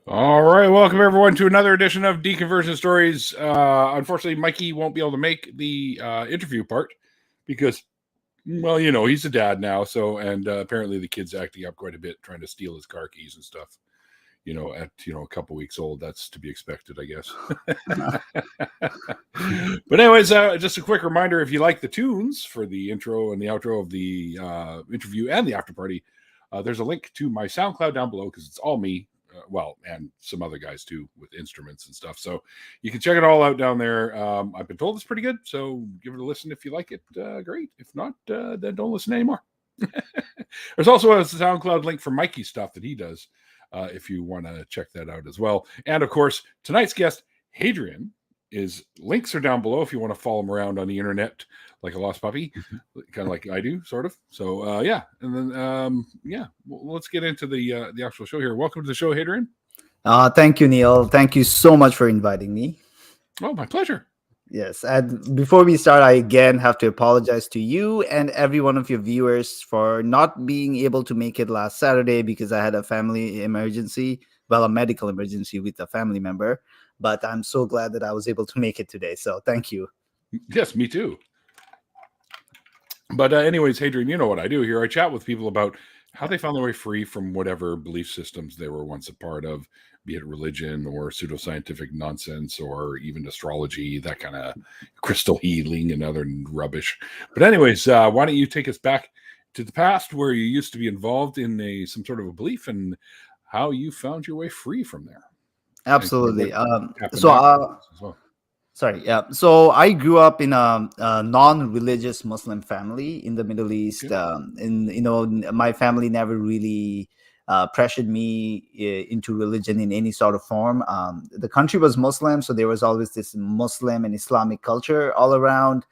All right, welcome everyone to another edition of Deconversion Stories. Unfortunately, Mikey won't be able to make the interview part because, well, he's a dad now. So, and apparently the kid's acting up quite a bit, trying to steal his car keys and stuff. At a couple weeks old, that's to be expected, I guess. But anyways, just a quick reminder: if you like the tunes for the intro and the outro of the interview and the after party, there's a link to my SoundCloud down below because it's all me. And some other guys too with instruments and stuff. So you can check it all out down there. I've been told it's pretty good, so give it a listen if you like it. Great. If not, then don't listen anymore. There's also a SoundCloud link for Mikey's stuff that he does, if you want to check that out as well. And of course, tonight's guest, Hadrian, links are down below if you want to follow him around on the internet like a lost puppy, kind of like I do, sort of. So and then let's get into the actual show here. Welcome to the show, Hadrian. Thank you, Neil. Thank you so much for inviting me. Oh, my pleasure. Yes, and before we start, I again have to apologize to you and every one of your viewers for not being able to make it last Saturday because I had a family emergency, a medical emergency with a family member. But I'm so glad that I was able to make it today. So thank you. Yes, me too. But anyways, Hadrian, you know what I do here. I chat with people about how they found their way free from whatever belief systems they were once a part of, be it religion or pseudoscientific nonsense or even astrology, that kind of crystal healing and other rubbish. But anyways, why don't you take us back to the past where you used to be involved in some sort of a belief and how you found your way free from there? Absolutely. Sorry. Yeah. So I grew up in a non-religious Muslim family in the Middle East. My family never really pressured me into religion in any sort of form. The country was Muslim, so there was always this Muslim and Islamic culture all around.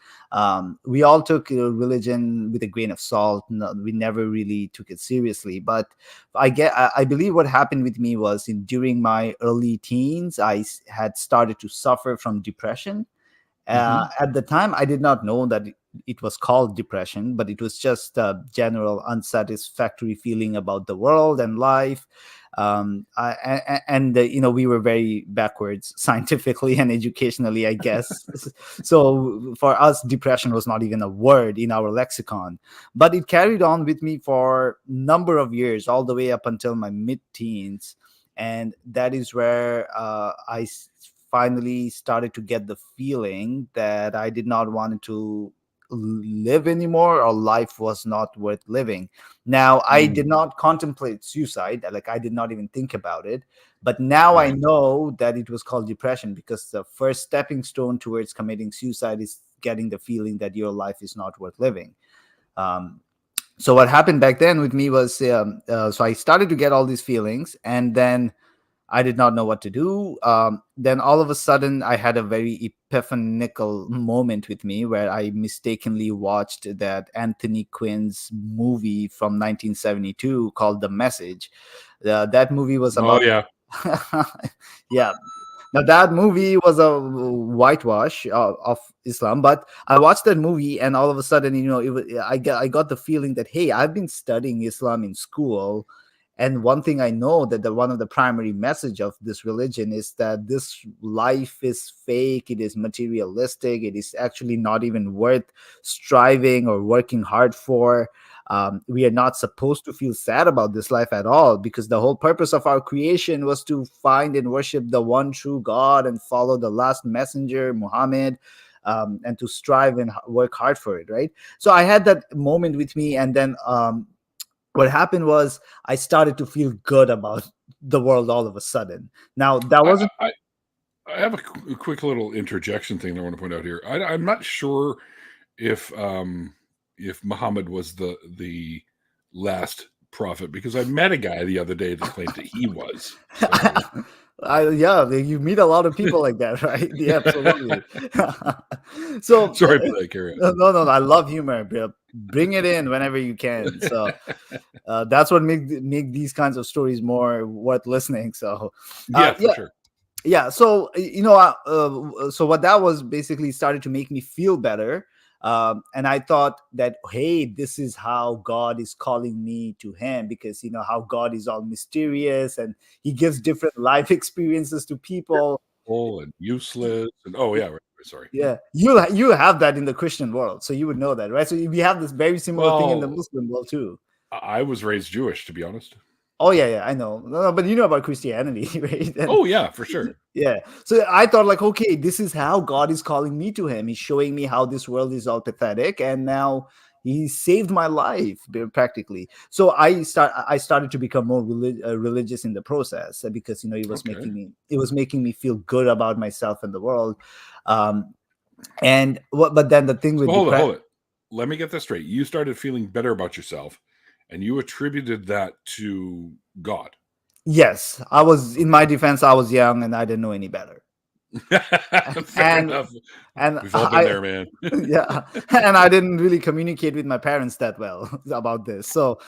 We all took religion with a grain of salt. No, we never really took it seriously. But I believe what happened with me was during my early teens, I had started to suffer from depression. At the time, I did not know that it was called depression, but it was just a general unsatisfactory feeling about the world and life. We were very backwards scientifically and educationally, I guess. So for us, depression was not even a word in our lexicon, but it carried on with me for a number of years, all the way up until my mid-teens. And that is where I finally started to get the feeling that I did not want to live anymore, or life was not worth living. Now, I did not contemplate suicide, like I did not even think about it, but now I know that it was called depression because the first stepping stone towards committing suicide is getting the feeling that your life is not worth living. So what happened back then with me was, so I started to get all these feelings, and then I did not know what to do. Then all of a sudden, I had a very epiphanical moment with me where I mistakenly watched that Anthony Quinn's movie from 1972 called The Message. That movie was about... Oh, yeah. Yeah. Now, that movie was a whitewash of Islam, but I watched that movie and all of a sudden, I got the feeling that, hey, I've been studying Islam in school. And one thing I know that one of the primary message of this religion is that this life is fake. It is materialistic. It is actually not even worth striving or working hard for. We are not supposed to feel sad about this life at all, because the whole purpose of our creation was to find and worship the one true God and follow the last messenger, Muhammad, and to strive and work hard for it, right? So I had that moment with me, and then what happened was I started to feel good about the world all of a sudden. Now, that wasn't... I have a quick little interjection thing I want to point out here. I'm not sure if Muhammad was the last prophet, because I met a guy the other day that claimed that he was. So. You meet a lot of people like that, right? Yeah, absolutely. So sorry for that, Carrie. No, I love humor. Bring it in whenever you can. So that's what make these kinds of stories more worth listening. So for sure. Yeah. So so what that was basically started to make me feel better. And I thought that, hey, this is how God is calling me to Him, because how God is all mysterious and He gives different life experiences to people. And useless, and oh yeah, right, sorry. Yeah, you have that in the Christian world, so you would know that, right? So we have this very similar thing in the Well, Muslim world too. I was raised Jewish, to be honest. Oh yeah, I know. No, but you know about Christianity, right? Oh yeah, for sure. Yeah. So I thought, like, okay, this is how God is calling me to Him. He's showing me how this world is all pathetic, and now He saved my life practically. So I started to become more religious in the process, because it was making me feel good about myself and the world. But then the thing with hold it. Let me get this straight. You started feeling better about yourself, and you attributed that to God. Yes, I was. In my defense, I was young and I didn't know any better. Fair enough. And we've all been there, man. Yeah, and I didn't really communicate with my parents that well about this. So,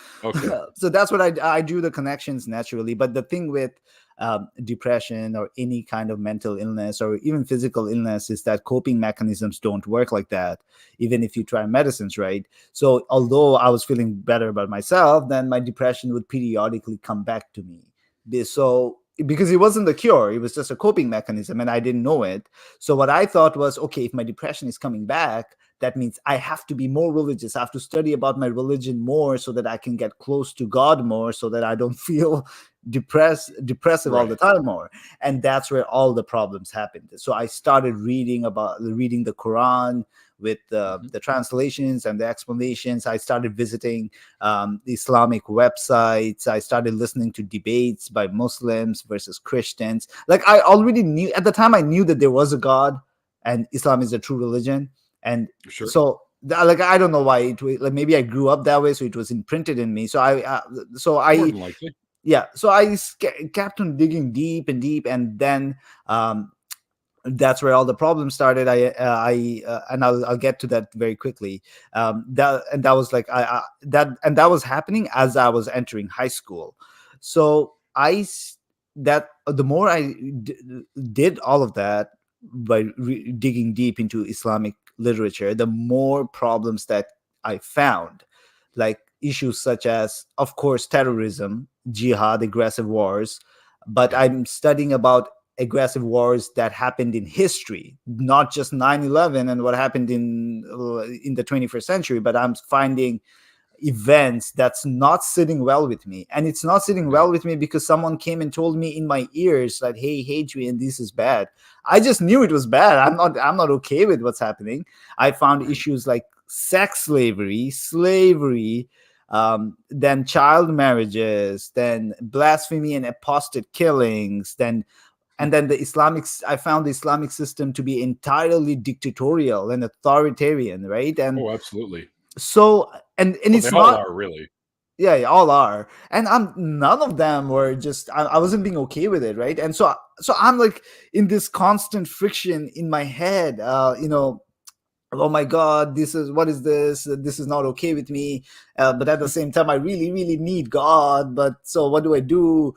so that's what I do the connections naturally. But the thing with depression or any kind of mental illness or even physical illness is that coping mechanisms don't work like that, even if you try medicines, right? So although I was feeling better about myself, then my depression would periodically come back to me. So because it wasn't the cure, it was just a coping mechanism and I didn't know it. So what I thought was, okay, if my depression is coming back, that means I have to be more religious. I have to study about my religion more so that I can get close to God more, so that I don't feel depressive all the time more. And that's where all the problems happened. So I started reading the Quran with the translations and the explanations. I started visiting Islamic websites. I started listening to debates by Muslims versus Christians. Like, I already knew at the time, I knew that there was a God and Islam is a true religion. And so, like, I don't know why maybe I grew up that way, so it was imprinted in me. So so I kept on digging deep and deep, and then that's where all the problems started. And I'll get to that very quickly. That was happening as I was entering high school. So the more I did all of that by digging deep into Islamic literature, the more problems that I found, like issues such as, of course, terrorism, jihad, aggressive wars. But I'm studying about aggressive wars that happened in history, not just 9/11 and what happened in the 21st century, but I'm finding events that's not sitting well with me. And it's not sitting well with me because someone came and told me in my ears that, hey, Hadrian, this is bad. I just knew it was bad. I'm not okay with what's happening. I found issues like sex slavery, then child marriages, then blasphemy and apostate killings, and then I found the Islamic system to be entirely dictatorial and authoritarian, right? And absolutely. So and it's they not all are really. Yeah, all are. And none of them were just I wasn't being okay with it, right? And so I'm like in this constant friction in my head, oh my God, what is this? This is not okay with me. But at the same time, I really, really need God. But so what do I do?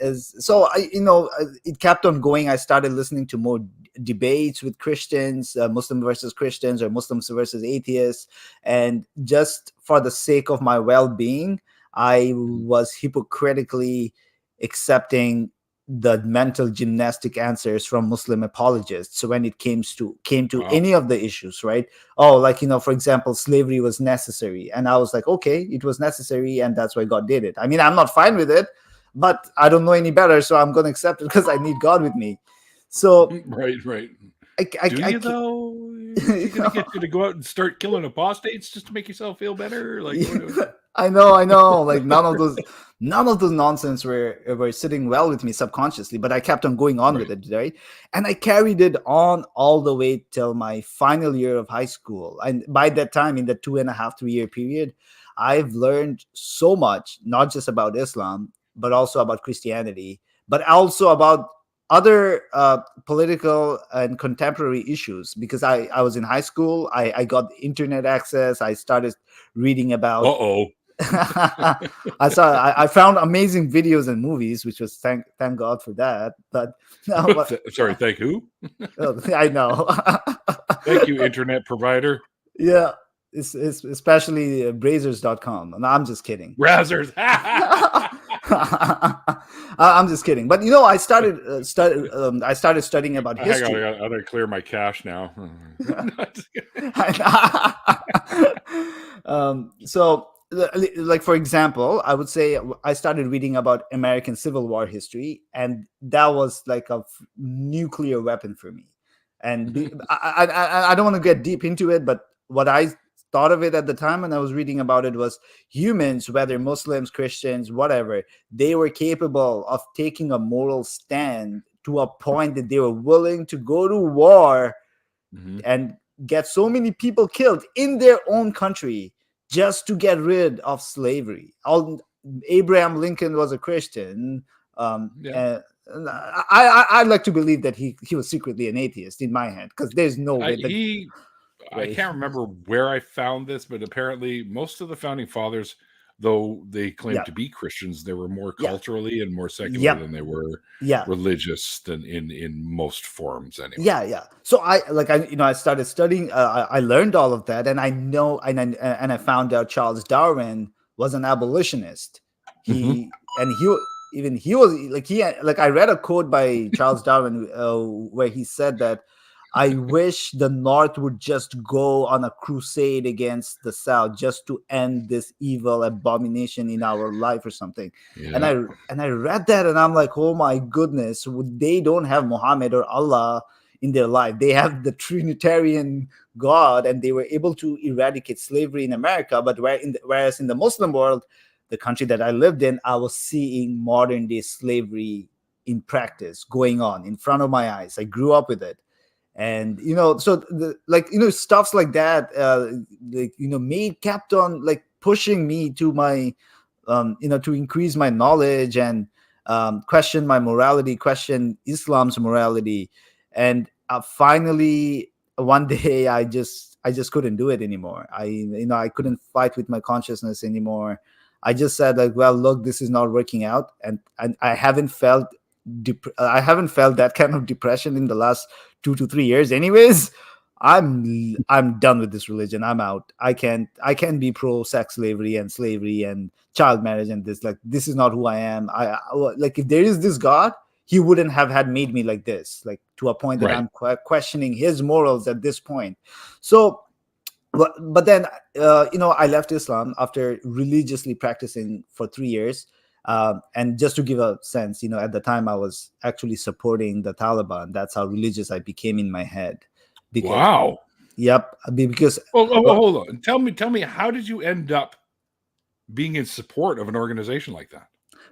It kept on going. I started listening to more debates with Christians, Muslim versus Christians or Muslims versus atheists. And just for the sake of my well-being, I was hypocritically accepting the mental gymnastic answers from Muslim apologists. So when it came to any of the issues, right? Oh, like, for example, slavery was necessary. And I was like, okay, it was necessary. And that's why God did it. I mean, I'm not fine with it, but I don't know any better. So I'm going to accept it because I need God with me. So right. Do you though? You're gonna get you to go out and start killing apostates just to make yourself feel better? Like, I know. Like none of those nonsense were sitting well with me subconsciously, but I kept on going on with it, right? And I carried it on all the way till my final year of high school. And by that time, in the 2.5, 3 year period, I've learned so much, not just about Islam, but also about Christianity, but also about other political and contemporary issues, because I was in high school. I got internet access. I started reading about. I found amazing videos and movies, which was thank God for that. But sorry, thank who? I know. Thank you, internet provider. Yeah, it's especially Brazers.com. And I'm just kidding. Brazzers. I'm just kidding. But I started studying about Hang on, history. I gotta clear my cache now. So, like for example, I would say I started reading about American Civil War history, and that was like a nuclear weapon for me. And I don't want to get deep into it, but what I thought of it at the time when I was reading about it was humans, whether Muslims, Christians, whatever, they were capable of taking a moral stand to a point that they were willing to go to war and get so many people killed in their own country just to get rid of slavery. Abraham Lincoln was a Christian. Yeah. I'd like to believe that he was secretly an atheist in my head, because there's no way that I can't remember where I found this, but apparently most of the founding fathers, though they claimed to be Christians, they were more culturally and more secular than they were religious than in most forms anyway. Yeah. So I started studying. I learned all of that, and I found out Charles Darwin was an abolitionist. He was I read a quote by Charles Darwin where he said that, I wish the North would just go on a crusade against the South just to end this evil abomination in our life or something. And I read that, and I'm like, oh my goodness, they don't have Muhammad or Allah in their life. They have the Trinitarian God, and they were able to eradicate slavery in America. But whereas in the Muslim world, the country that I lived in, I was seeing modern day slavery in practice going on in front of my eyes. I grew up with it. And so stuffs like that kept on like pushing me to my to increase my knowledge and question my morality, question Islam's morality. And finally one day I just couldn't do it anymore. I couldn't fight with my consciousness anymore. I just said, like, well, look, this is not working out, and I haven't felt that kind of depression in the last 2 to 3 years anyways. I'm done with this religion. I'm out. I can't be pro sex slavery and child marriage and this. Like, this is not who I am. Like, if there is this God, he wouldn't have had made me like this, like to a point that I'm questioning his morals at this point. So but then I left Islam after religiously practicing for 3 years. And just to give a sense, at the time I was actually supporting the Taliban. That's how religious I became in my head. Wow. Yep. Because hold on. Tell me, how did you end up being in support of an organization like that?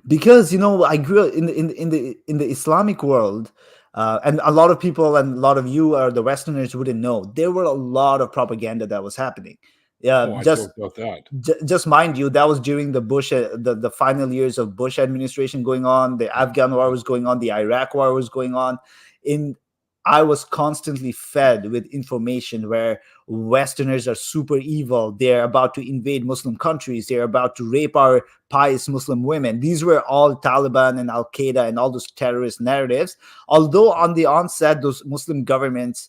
Because I grew up in the Islamic world, and a lot of people and a lot of you or the Westerners wouldn't know, there were a lot of propaganda that was happening. I talked about that. Just mind you, that was during the Bush, the final years of Bush administration going on. The Afghan war was going on. The Iraq war was going on. I was constantly fed with information where Westerners are super evil. They're about to invade Muslim countries. They're about to rape our pious Muslim women. These were all Taliban and Al-Qaeda and all those terrorist narratives. Although on the onset, those Muslim governments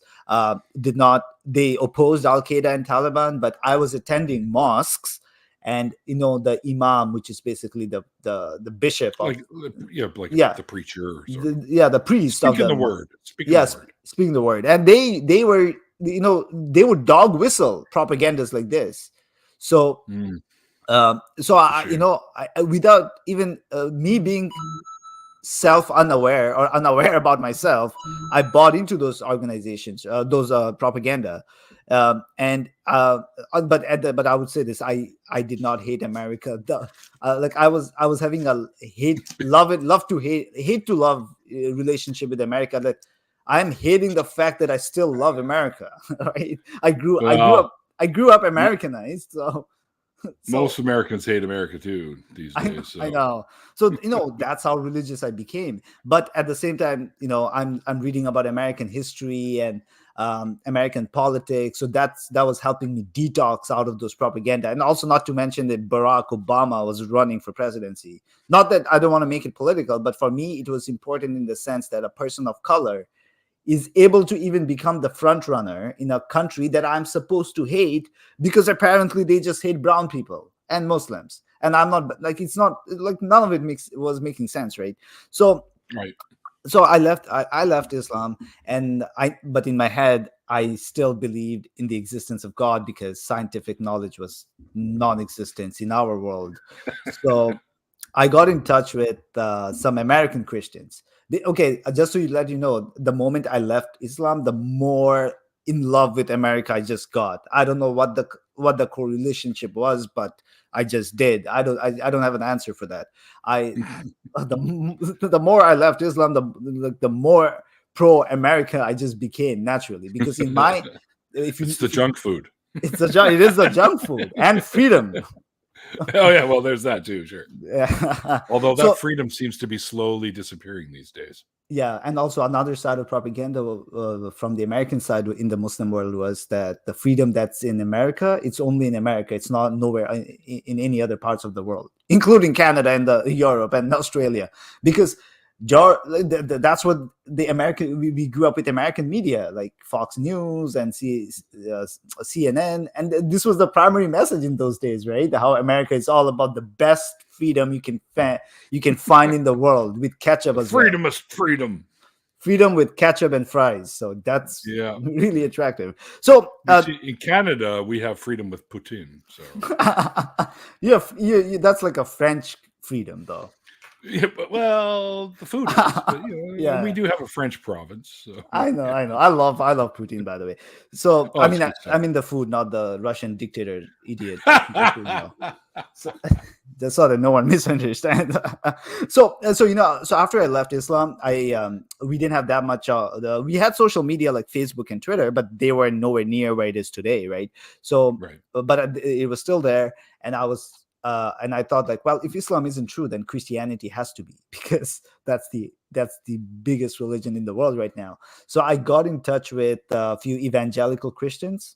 they opposed Al-Qaeda and Taliban, but I was attending mosques, and the imam, which is basically the bishop of, the preacher, the priest, speaking the word, speaking the word, and they were they would dog whistle propagandas like this. So without even me being unaware about myself, I bought into those organizations, those propaganda. But I would say this: I did not hate America. I was having a hate to love relationship with America. That I'm hating the fact that I still love America. Right? I grew up Americanized. So most Americans hate America too these days. I know. So that's how religious I became. But at the same time, I'm reading about American history and American politics. So that was helping me detox out of those propaganda. And also, not to mention that Barack Obama was running for presidency. Not that I don't want to make it political, but for me, it was important in the sense that a person of color is able to even become the front runner in a country that I'm supposed to hate because apparently they just hate brown people and Muslims. And I'm not like, it's not like none of it was making sense, right? So Right. I left Islam, but in my head I still believed in the existence of God because scientific knowledge was non-existent in our world. So I got in touch with some American Christians. Just to let you know, the moment I left Islam, the more in love with America I just got. I don't know what the correlationship was, but I just did. I don't have an answer for that. The more I left Islam, the more pro America I just became naturally, because in my it's the junk food. It is the junk food and freedom. Oh yeah, well, there's that too, sure. Yeah. Although that freedom seems to be slowly disappearing these days. Yeah, and also another side of propaganda from the American side in the Muslim world was that the freedom that's in America, it's only in America. It's not nowhere in any other parts of the world, including Canada and Europe and Australia, because that's what we grew up with American media like Fox News and CNN, and this was the primary message in those days, right? How America is all about the best freedom you can find in the world, with ketchup as well. Freedom is freedom. Freedom with ketchup and fries. So that's really attractive. So in Canada, we have freedom with poutine. So that's like a French freedom, though. Yeah, but well, the food is. But, we do have a French province. So. I know. I love poutine, by the way. So I mean the food, not the Russian dictator idiot. So that's so that no one misunderstands. So after I left Islam, we didn't have that much. We had social media like Facebook and Twitter, but they were nowhere near where it is today, right? So, but it was still there, and I thought like, well, if Islam isn't true, then Christianity has to be, because that's the biggest religion in the world right now. So I got in touch with a few evangelical Christians,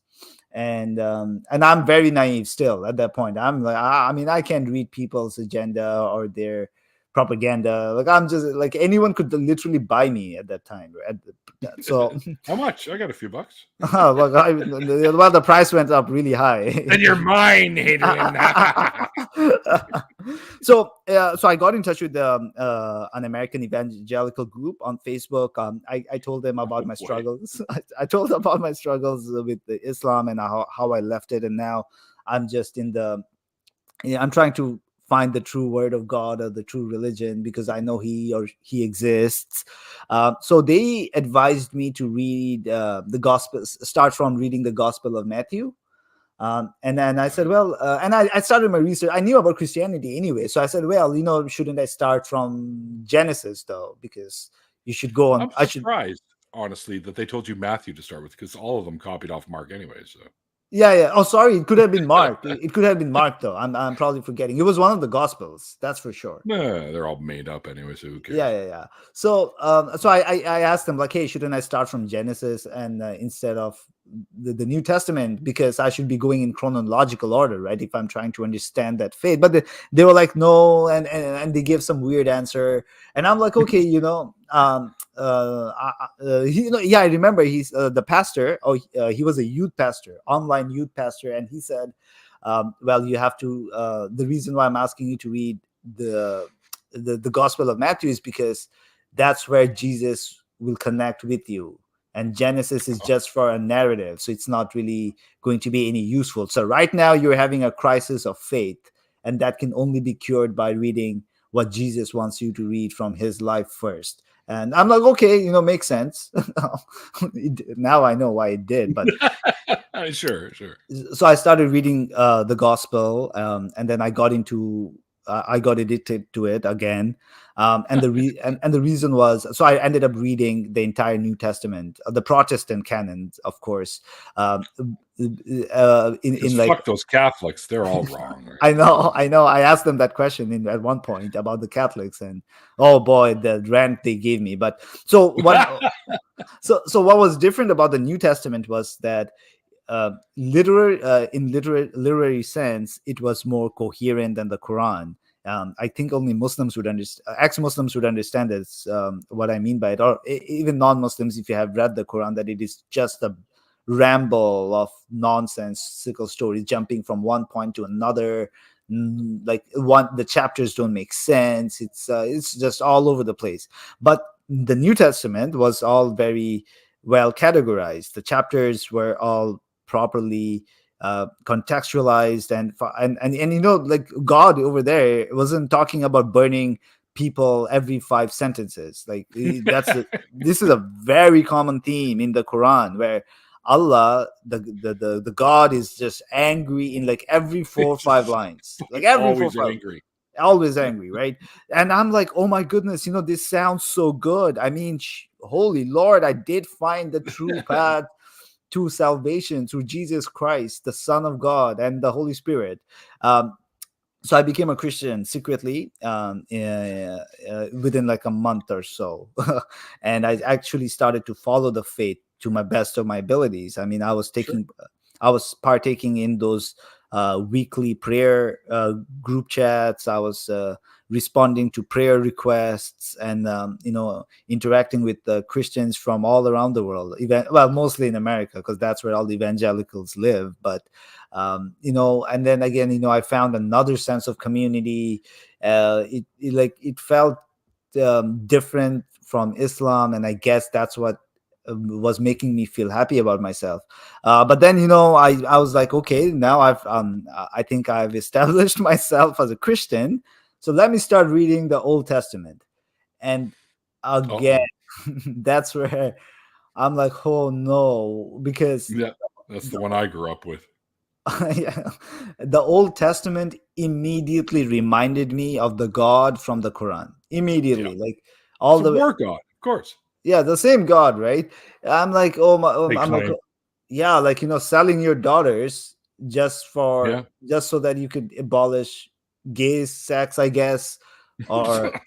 and I'm very naive still at that point. I'm like, I can't read people's agenda or their propaganda. Like, I'm just like, anyone could literally buy me at that time. So how much? I got a few bucks. Well, the price went up really high. And you're mine, Hadrian. So I got in touch with an American evangelical group on Facebook. I told them about my struggles. I told them about my struggles with Islam and how I left it, and now I'm just I'm trying to find the true word of God or the true religion, because I know he exists. So they advised me to read the gospel, start from reading the Gospel of Matthew. And then I said, well, and I started my research. I knew about Christianity anyway. So I said, well, shouldn't I start from Genesis though? Because you should go on. I'm surprised, honestly, that they told you Matthew to start with, because all of them copied off Mark anyway. So. Yeah. Oh, sorry. It could have been Mark. It could have been Mark, though. I'm probably forgetting. It was one of the Gospels. That's for sure. No, they're all made up anyway, so who cares? Yeah. So I asked them, like, hey, shouldn't I start from Genesis and instead of the New Testament, because I should be going in chronological order, right? If I'm trying to understand that faith. But they were like, no, and they gave some weird answer, and I'm like, okay, I remember he's the pastor. He was a youth pastor, online youth pastor, and he said, well, you have to. The reason why I'm asking you to read the Gospel of Matthew is because that's where Jesus will connect with you. And Genesis is just for a narrative, so it's not really going to be any useful. So right now you're having a crisis of faith, and that can only be cured by reading what Jesus wants you to read from his life first. And I'm like, okay, makes sense. Now I know why it did, but sure. So I started reading the gospel, and then I got addicted to it again. And the reason was, so I ended up reading the entire New Testament, the Protestant canons, of course. Fuck those Catholics, they're all wrong. I know. I asked them that question at one point about the Catholics, and oh boy, the rant they gave me. But so what was different about the New Testament was that in literary sense, it was more coherent than the Quran. I think only Muslims would understand, ex-Muslims would understand this, what I mean by it, or even non-Muslims, if you have read the Quran, that it is just a ramble of nonsensical stories, jumping from one point to another. Like the chapters don't make sense. It's just all over the place. But the New Testament was all very well categorized. The chapters were all properly contextualized, and like God over there wasn't talking about burning people every 5 sentences. Like this is a very common theme in the Quran, where Allah, the God, is just angry in like every 4 or 5 lines, like every 4 or Always 5, angry. always angry, right? And I'm like, oh my goodness, this sounds so good. I mean, holy Lord, I did find the true path to salvation through Jesus Christ, the Son of God, and the Holy Spirit. So I became a Christian secretly within like a month or so. And I actually started to follow the faith to my best of my abilities. I mean, I was partaking in those weekly prayer group chats. I was responding to prayer requests, and interacting with Christians from all around the world, mostly in America, because that's where all the evangelicals live. But and then again, I found another sense of community. It felt different from Islam, and I guess that's what was making me feel happy about myself. But then I was like, okay, now I think I've established myself as a Christian, so let me start reading the Old Testament. And again, that's where I'm like, oh no, because that's the one I grew up with. Yeah. The Old Testament immediately reminded me of the God from the Quran. Immediately, like all it's the war God, of course. Yeah, the same God, right? I'm like, oh my, I'm like, yeah, like selling your daughters just so that you could abolish gay sex, I guess, or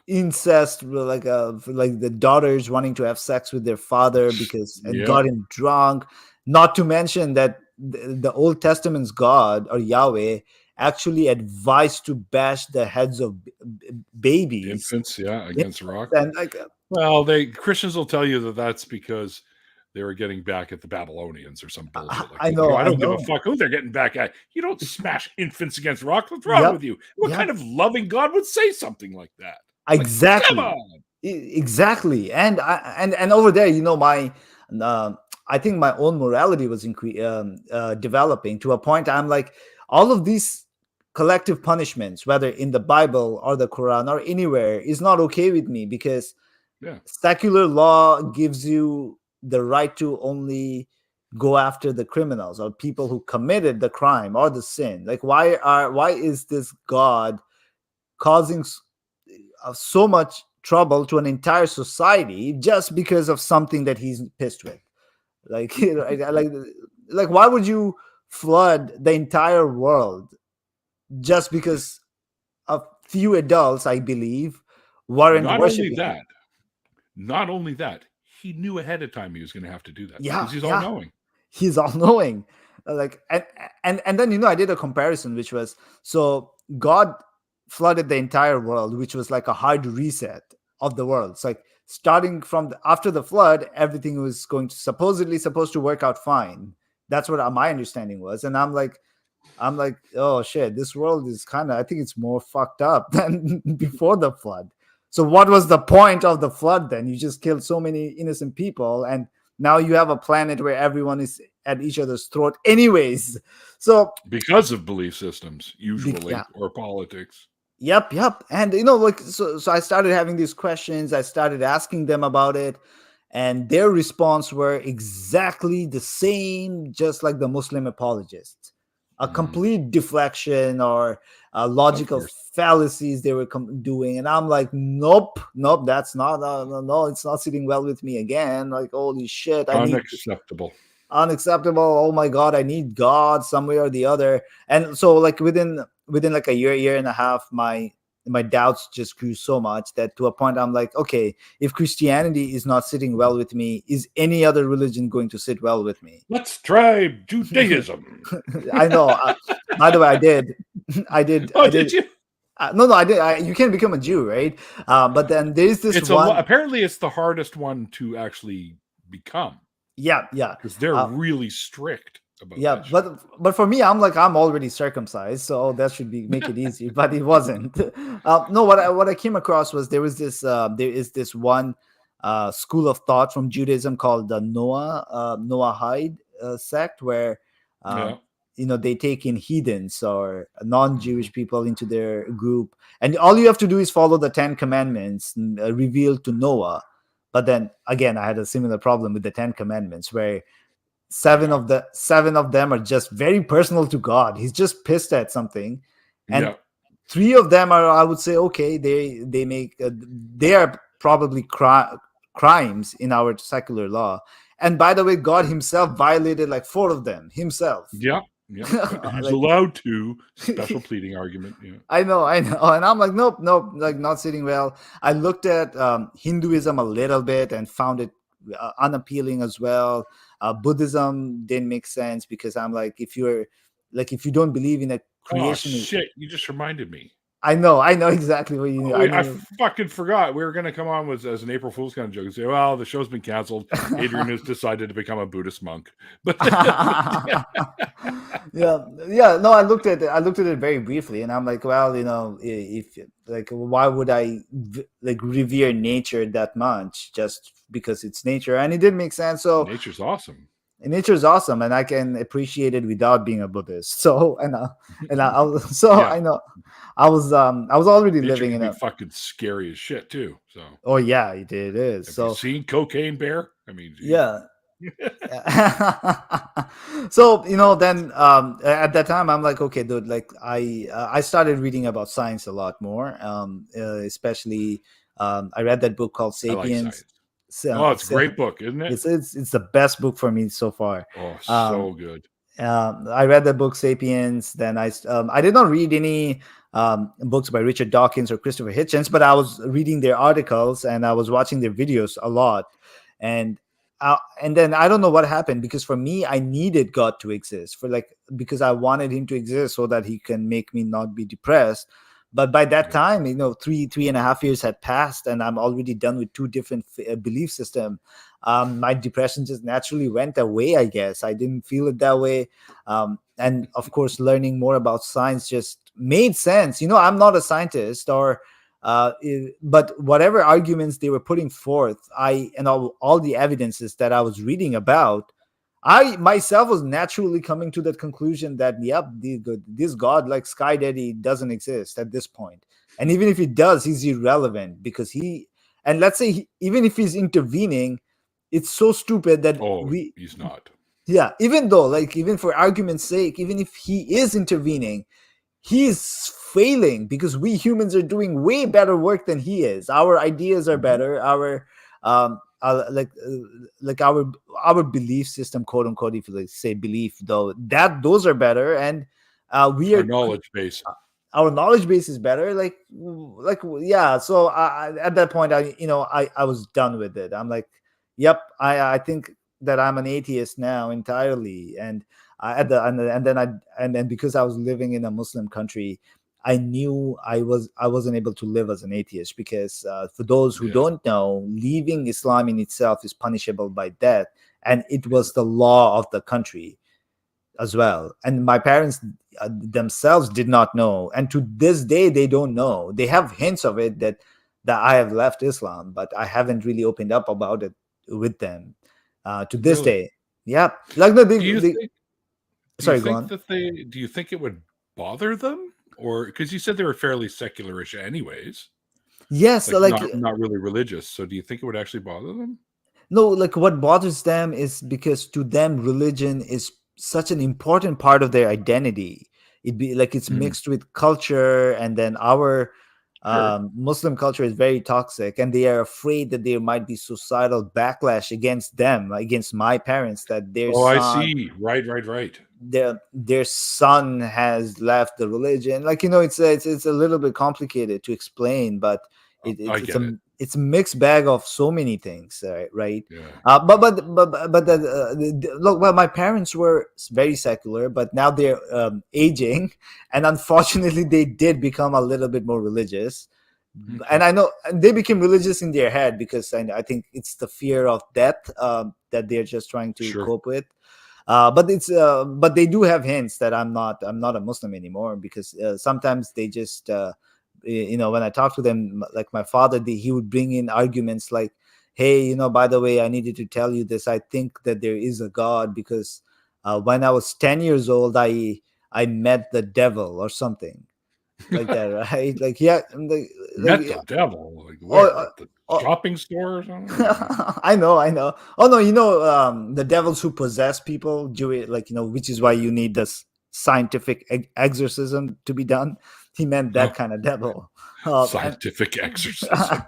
incest, like the daughters wanting to have sex with their father because it got him drunk. Not to mention that the Old Testament's God, or Yahweh, actually advised to bash the heads of babies, infants, against rock. And Christians will tell you that that's because they were getting back at the Babylonians or some bullshit like that. I don't give a fuck who they're getting back at. You don't smash infants against rock. What's wrong with you? What kind of loving God would say something like that? Exactly. Like, come on. Exactly. And over there, I think my own morality was developing to a point. I'm like, all of these collective punishments, whether in the Bible or the Quran or anywhere, is not okay with me, because secular law gives you the right to only go after the criminals or people who committed the crime or the sin. Like, why is this God causing so much trouble to an entire society just because of something that he's pissed with? Like, like why would you flood the entire world just because a few adults, I believe, weren't worshiping? Not only that, he knew ahead of time he was going to have to do that. Yeah, because he's all knowing. He's all knowing. Like, and then I did a comparison, which was, so God flooded the entire world, which was like a hard reset of the world. It's like, starting from after the flood, everything was supposed to work out fine. That's what my understanding was. And I'm like, oh shit, this world is I think it's more fucked up than before the flood. So what was the point of the flood then? You just killed so many innocent people, and now you have a planet where everyone is at each other's throat anyways. So because of belief systems, usually, or politics. Yep. And so I started having these questions. I started asking them about it, and their response were exactly the same, just like the Muslim apologists. A complete deflection or logical fallacies they were doing. And I'm like, nope, that's not, no, it's not sitting well with me again. Like, holy shit. Unacceptable. Oh my God, I need God some way or the other. And so like within like a year and a half, my doubts just grew so much that to a point I'm like, okay, if Christianity is not sitting well with me, is any other religion going to sit well with me? Let's try Judaism. I know. By the way, I did. I did. Oh, I did did. you? No, I did. You can become a Jew, right? But then there's this It's one. apparently it's the hardest one to actually become Yeah, yeah. because they're Uh, really strict about Yeah, that shit. but for me, I'm already circumcised, so that should be make it easy. But it wasn't. No, what I came across was there is this one school of thought from Judaism called the Noahide sect, where Yeah. um, they take in heathens or non-Jewish Mhm. people into their group, and all you have to do is follow the Ten Commandments revealed to Noah. But then again, I had a similar problem with the Ten Commandments, where Yeah. seven of them are just very personal to God. He's just pissed at something, and Yeah. three of them are, I would say, okay, they are probably crimes in our secular law. And by the way, God Himself violated like four of them himself. Yeah. Yeah. But who's Like, allowed to? Special pleading argument. Yeah. I know, and I'm like, nope, nope, like not sitting well. I looked at Hinduism a little bit and found it unappealing as well. Buddhism didn't make sense because I'm like, if you don't believe in a Oh creation, shit! You just reminded me. I know exactly what you. Oh, I I know. fucking forgot. We were going to come on with as an April Fool's kind of joke and say, "Well, the show's been canceled. Adrian has decided to become a Buddhist monk." But Yeah. No, I looked at it very briefly, and I'm like, well, if like, why would I like revere nature that much just because it's nature? And it didn't make sense. So nature's awesome. nature is awesome, and I can appreciate it without being a Buddhist. So Yeah, I know I was already nature living can in be a. fucking scary as shit too. So, Oh yeah, it is. have you So seen Cocaine Bear? I mean, geez. yeah. So then at that time I'm like, okay, dude, like I started reading about science a lot more, especially I read that book called I like Sapiens. science. Oh, it's a great book, isn't it? It's the best book for me so far. Oh, um, so good. I read the book Sapiens. Then I did not read any books by Richard Dawkins or Christopher Hitchens, but I was reading their articles and I was watching their videos a lot. And and then I don't know what happened, because for me, I needed God to exist because I wanted Him to exist so that He can make me not be depressed. But by that Yeah. time, 3.5 years had passed, and I'm already done with two different belief systems. My depression just naturally went away. I guess I didn't feel it that way. And of course, learning more about science just made sense. I'm not a scientist, but whatever arguments they were putting forth, and all the evidences that I was reading about, I myself was naturally coming to that conclusion that, yep, this God like Sky Daddy doesn't exist at this point. And even if he does, he's irrelevant, because and let's say even if he's intervening, it's so stupid that Oh, he's not. yeah, even though, like, even for argument's sake, even if he is intervening, he's failing, because we humans are doing way better work than he is. Our ideas are better. Our like our belief system, quote unquote, if you like say belief, though, that those are better, and we Our are knowledge base. our knowledge base is better. Yeah. So at that point, I was done with it. I'm like, yep, I think that I'm an atheist now entirely. And and then because I was living in a Muslim country, I knew I wasn't able to live as an atheist, because for those who Yeah. don't know, leaving Islam in itself is punishable by death, and it was the law of the country as well. And my parents themselves did not know, and to this day they don't know. They have hints of it, that I have left Islam, but I haven't really opened up about it with them to this Really? day. Yeah, like no, Do you think? Do you sorry, go think on. that they? Do you think it would bother them, or because you said they were fairly secularish, anyways, Yes, like not really religious? So, do you think it would actually bother them? no, like what bothers them is because to them religion is such an important part of their identity. It be like it's Mhm. mixed with culture, and then our Sure. Muslim culture is very toxic, and they are afraid that there might be societal backlash against them, against my parents, that Oh, I see. Right, right, right. their son has left the religion. Like, it's a little bit complicated to explain, but I get it. it's a mixed bag of so many things, right? Yeah. Look, well, my parents were very secular, but now they're aging, and unfortunately, they did become a little bit more religious. Okay. And I know they became religious in their head because I think it's the fear of death that they're just trying to Sure. cope with. But they do have hints that I'm not a Muslim anymore, because sometimes they just when I talk to them, like my father, he would bring in arguments like, hey, by the way, I needed to tell you this. I think that there is a God because when I was 10 years old, I met the devil or something like that, right? Like, yeah, Met the devil? Like oh, where? At the shopping store or something? I know. Oh no, the devils who possess people do it, like, which is why you need this scientific exorcism to be done. He meant that kind of devil. Scientific exorcism.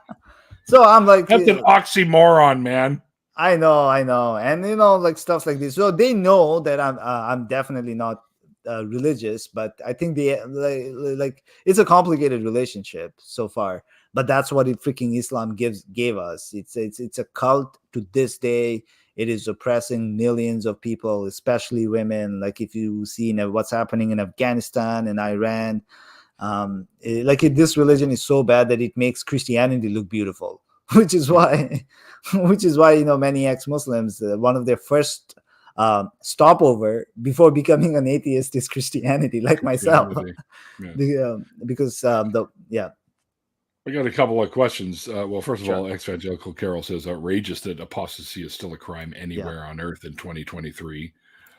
So I'm like, That's an oxymoron, man. I know, and like stuff like this. So they know that I'm definitely not religious, but I think they like it's a complicated relationship so far. But that's what freaking Islam gave us. It's a cult to this day. It is oppressing millions of people, especially women. Like if you see what's happening in Afghanistan and Iran, this religion is so bad that it makes Christianity look beautiful, which is why many ex-Muslims, one of their first stopover before becoming an atheist is Christianity, like myself. Yeah. Because I got a couple of questions. Well, first of Sure. all, Evangelical Carol says outrageous that apostasy is still a crime anywhere on earth in 2023.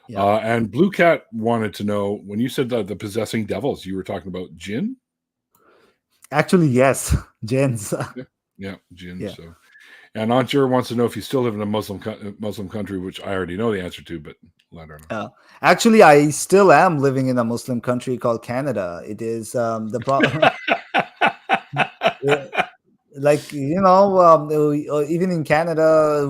Yeah. And Blue Cat wanted to know, when you said the possessing devils, you were talking about jinn? Actually, yes, jinns. Yeah, jinn. Yeah. So, and Anshir wants to know if you still live in a Muslim country, which I already know the answer to, but let her know. Actually, I still am living in a Muslim country called Canada. It is the problem. Like even in Canada,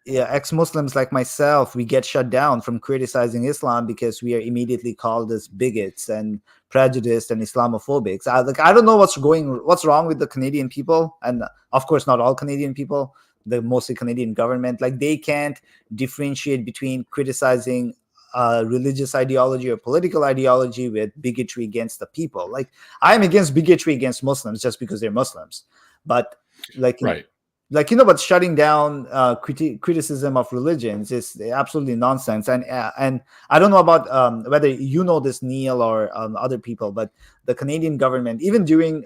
ex-Muslims like myself, we get shut down from criticizing Islam because we are immediately called as bigots and prejudiced and Islamophobics. I don't know what's wrong with the Canadian people, and of course not all Canadian people, the mostly Canadian government. Like they can't differentiate between criticizing religious ideology or political ideology with bigotry against the people. Like I'm against bigotry against Muslims just because they're Muslims, but right. But shutting down criticism of religions is absolutely nonsense. And I don't know about whether you know this, Neil, or other people, but the Canadian government, even during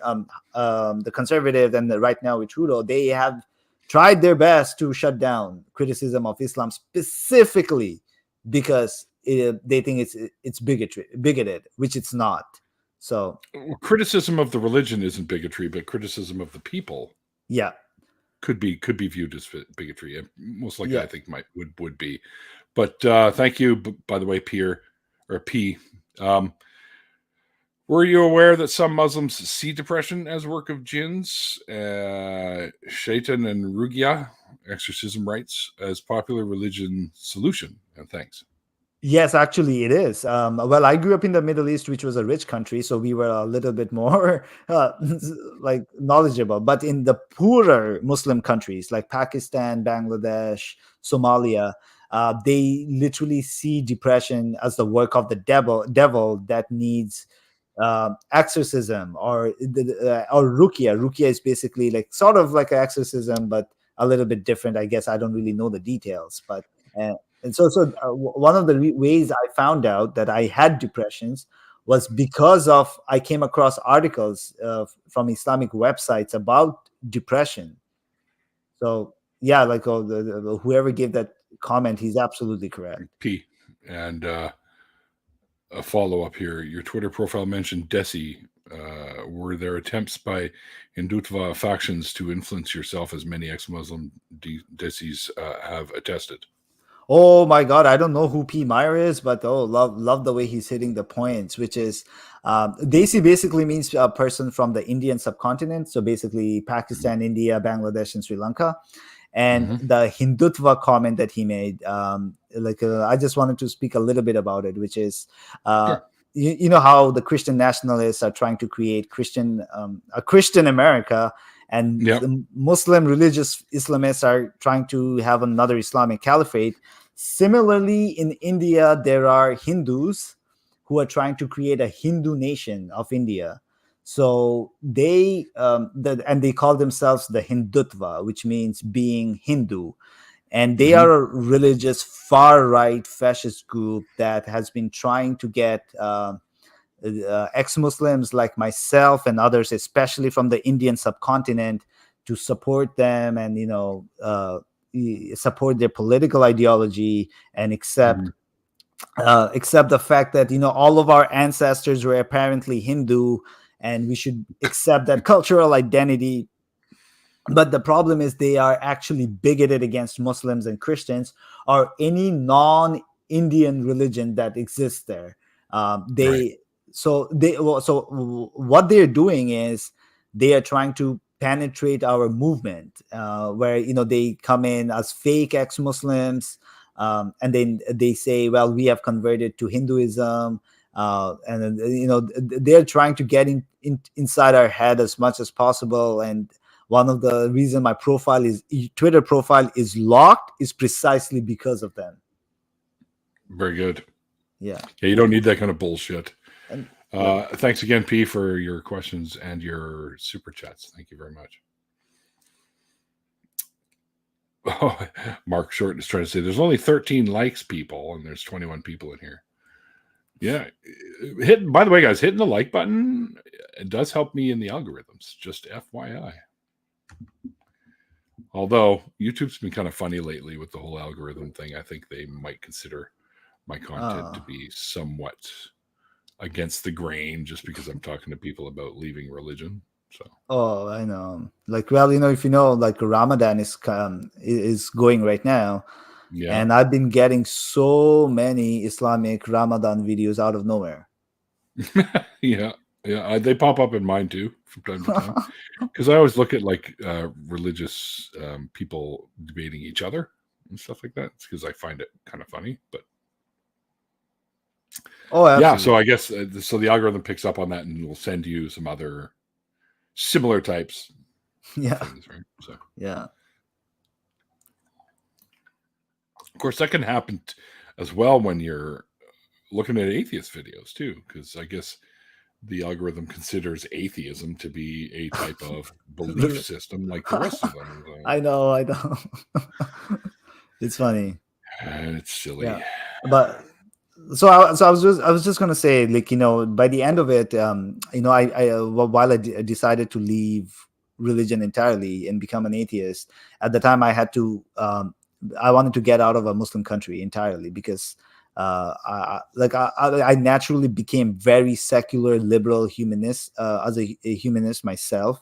the Conservative and right now with Trudeau, they have tried their best to shut down criticism of Islam specifically because they think it's bigoted, which it's not. So criticism of the religion isn't bigotry, but criticism of the people, could be viewed as bigotry, and most likely I think would be. But thank you, by the way, P. Were you aware that some Muslims see depression as work of jinns, shaitan, and rugia, exorcism rites, as popular religion solution? And thanks. Yes, actually, it is. Well, I grew up in the Middle East, which was a rich country, so we were a little bit more knowledgeable. But in the poorer Muslim countries like Pakistan, Bangladesh, Somalia, they literally see depression as the work of the devil that needs exorcism, or ruqya. Ruqya is basically like sort of like an exorcism, but a little bit different, I guess. I don't really know the details, but. And so one of the ways I found out that I had depressions was because I came across articles from Islamic websites about depression. So yeah, like whoever gave that comment, he's absolutely correct. P. And a follow-up here. Your Twitter profile mentioned Desi. Were there attempts by Hindutva factions to influence yourself, as many ex-Muslim Desis have attested? Oh my God, I don't know who P. Meyer is, but love the way he's hitting the points, which is Desi basically means a person from the Indian subcontinent. So basically Pakistan, India, Bangladesh, and Sri Lanka. And the Hindutva comment that he made, I just wanted to speak a little bit about it, which is, you know how the Christian nationalists are trying to create a Christian America. and Yep. the Muslim religious Islamists are trying to have another Islamic caliphate. Similarly, in India, there are Hindus who are trying to create a Hindu nation of India. So they and they call themselves the Hindutva, which means being Hindu. And they Mhm. are a religious far right fascist group that has been trying to get ex-Muslims like myself and others, especially from the Indian subcontinent, to support them and support their political ideology and Mhm. accept the fact that all of our ancestors were apparently Hindu, and we should accept that cultural identity. But the problem is they are actually bigoted against Muslims and Christians or any non-Indian religion that exists there. Right. So what they're doing is they are trying to penetrate our movement, where they come in as fake ex-Muslims, and then they say, well, we have converted to Hinduism, and they're trying to get inside our head as much as possible. And one of the reason my Twitter profile is locked is precisely because of them. Very good. Yeah. Yeah, you don't need that kind of bullshit. And yeah. Thanks again, P, for your questions and your super chats. Thank you very much. Oh, Mark Short is trying to say there's only 13 likes, people, and there's 21 people in here. Yeah. By the way, guys, hitting the like button, it does help me in the algorithms. Just FYI. Although YouTube's been kind of funny lately with the whole algorithm thing, I think they might consider my content to be somewhat against the grain just because I'm talking to people about leaving religion. So. Oh, I know. Like, well, if like Ramadan is going right now, Yeah. and I've been getting so many Islamic Ramadan videos out of nowhere. Yeah. They pop up in mine too from time to time because I always look at like religious people debating each other and stuff like that. It's because I find it kind of funny, but yeah. So I guess so the algorithm picks up on that and will send you some other similar types. Yeah. Things, right? So yeah. Of course, that can happen as well when you're looking at atheist videos too, because I guess the algorithm considers atheism to be a type of belief system like the rest of them. So. I know. It's funny. It's silly. Yeah. But so I was just gonna say, like, by the end of it, while I decided to leave religion entirely and become an atheist, at the time I had to I wanted to get out of a Muslim country entirely because I naturally became very secular, liberal, humanist as a humanist myself.